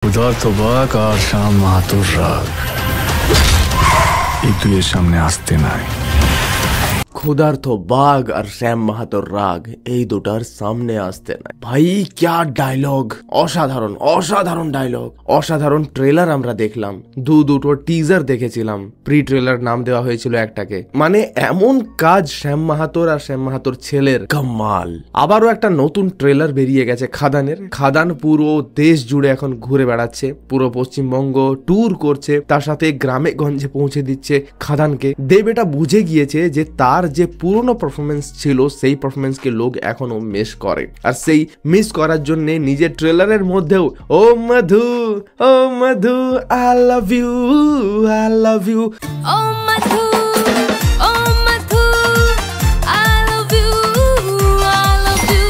ক্ষুধার্ত বাঘ আর শ্যাম মাহাতোর রাগ এই দুইয়ের সামনে আসতে নাই। ক্ষুধার্ত বাঘ আর শ্যাম মাহাতোর রাগ এই দুটার সামনে আসতে নাই। ভাই ক্যা ডায়লগ, অসাধারণ অসাধারণ ডায়লগ, অসাধারণ ট্রেলার আমরা দেখলাম, দুটো টিজার দেখেছিলাম, প্রি ট্রেলার নাম দেওয়া হয়েছিল একটাকে। মানে এমন কাজ শ্যাম মাহাতোর আর শ্যাম মাহাতোর ছেলের, কামাল। আবারও একটা নতুন ট্রেলার বেরিয়ে গেছে খাদানের। খাদান পুরো দেশ জুড়ে এখন ঘুরে বেড়াচ্ছে, পুরো পশ্চিমবঙ্গ ট্যুর করছে, তার সাথে গ্রামে গঞ্জে পৌঁছে দিচ্ছে খাদানকে। দেব এটা বুঝে গিয়েছে যে তার যে পুরনো পারফরমেন্স ছিল সেই পারফরমেন্সকে লোক এখনো মিস করে, আর সেই মিস করার জন্য নিজের ট্রেলারের মধ্যেও ও Madhu I love you I love you ও Madhu I love you I love you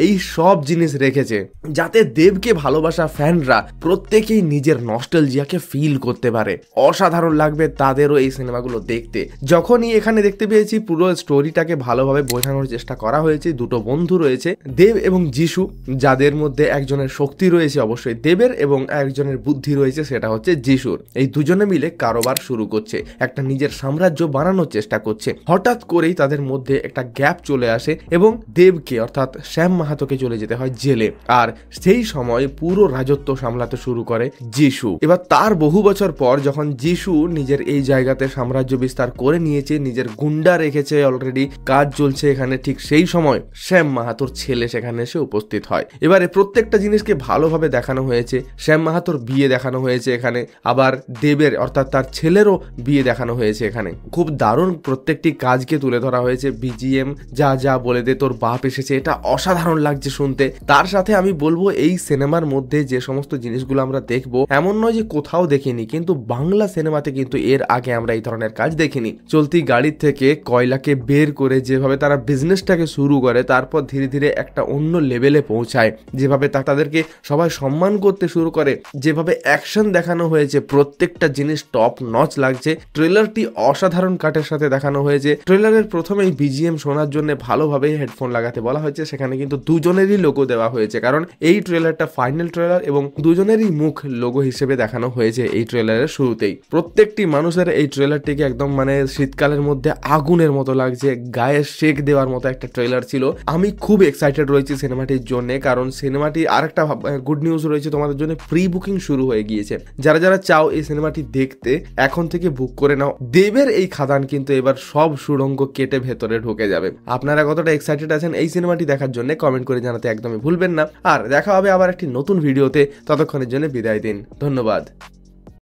এই সব জিনিস রেখেছে যাতে দেবকে ভালোবাসা ফ্যানরা প্রত্যেকেই নিজের নস্টালজিয়াকে ফিল করতে পারে। অসাধারণ লাগবে তাদেরও এই সিনেমাগুলো দেখতে। যখনই এখানে দেখতে পেয়েছি পুরো স্টোরিটাকে ভালোভাবে বোঝানোর চেষ্টা করা হয়েছে। দুটো বন্ধু রয়েছে, দেব এবং যিশু, যাদের মধ্যে একজনের শক্তি রয়েছে অবশ্যই দেবের এবং একজনের বুদ্ধি রয়েছে সেটা হচ্ছে যিশুর। এই দুজনে মিলে কারোবার শুরু করছে, একটা নিজের সাম্রাজ্য বানানোর চেষ্টা করছে। হঠাৎ করেই তাদের মধ্যে একটা গ্যাপ চলে আসে এবং দেবকে অর্থাৎ শ্যাম মাহাতোকে চলে যেতে হয় জেলে, আর সেই সময় পুরো রাজত্ব সামলাতে শুরু করে যিশু। এবার তার বহু বছর পর যখন যিশু নিজের এই জায়গাতে সাম্রাজ্য বিস্তার করে নিয়েছে, নিজের গুন্ডা রেখেছে, অলরেডি কাজ চলছে এখানে, ঠিক সেই সময় শ্যাম মাহাতোর ছেলে সেখানে এসে উপস্থিত হয়। এবারে প্রত্যেকটা জিনিসকে ভালোভাবে দেখানো হয়েছে। শ্যাম মাহাতোর বিয়ে দেখানো হয়েছে এখানে, আবার দেবের অর্থাৎ তার ছেলেরও বিয়ে দেখানো হয়েছে এখানে। খুব দারুণ প্রত্যেকটি কাজকে তুলে ধরা হয়েছে। বিজিএম যা যা বলে দে তোর বাপ এসেছে, এটা অসাধারণ লাগছে শুনতে। তার সাথে আমি বলবো এই সিনেমার মধ্যে যে সমস্ত জিনিসগুলো আমরা দেখবো এমন নয় যে কোথাও দেখিনি, কিন্তু বাংলা সিনেমাতে কিন্তু এর আগে আমরা এই ধরনের কাজ দেখিনি। চলতি গাড়ির থেকে কয়লাকে বের করে যেভাবে তারা বিজনেসটাকে শুরু করে, তারপর ধীরে ধীরে একটা অন্য লেভেলে পৌঁছায়, যেভাবে তাদেরকে সবাই সম্মান করতে শুরু করে, যেভাবে অ্যাকশন দেখানো হয়েছে, প্রত্যেকটা জিনিস টপ নচ লাগছে। ট্রেলারটি অসাধারণ কাটের সাথে দেখানো হয়েছে। ট্রেলারের প্রথমেই বিজিএম শোনার জন্য ভালোভাবে হেডফোন লাগাতে বলা হয়েছে, সেখানে কিন্তু দুজনেরই লোগো দেওয়া হয়েছে, কারণ এই ট্রেলারটা ফাইনাল ট্রেলার এবং দুজনেরই মুখ লোগো হিসেবে দেখানো হয়েছে এই ট্রেলারের শুরুতেই। প্রত্যেকটি মানুষের এই ট্রেলারটিকে একদম মানে শীতকালের মধ্যে আগুনের মতো লাগছে, গায়ে শেক দেওয়ার মতো একটা ট্রেলার ছিল। আমি খুব এক্সাইটেড রয়েছি সিনেমাটির জন্য, কারণ সিনেমাটি আরেকটা গুড নিউজ রয়েছে তোমাদের জন্য, প্রি বুকিং শুরু হয়ে গিয়েছে। যারা যারা চাও এই সিনেমাটি দেখতে এখন থেকে বুক করে নাও। দেবের এই খাদান কিন্তু এবার সব সুড়ঙ্গ কেটে ভেতরে ঢুকে যাবে। আপনারা কতটা এক্সাইটেড আছেন এই সিনেমাটি দেখার জন্য কমেন্ট করে জানাতে একদমই ভুলবেন না। আর দেখা হবে আবার একটি নতুন ভিডিওতে, ততক্ষণের জন্য বিদায় দিন। ধন্যবাদ।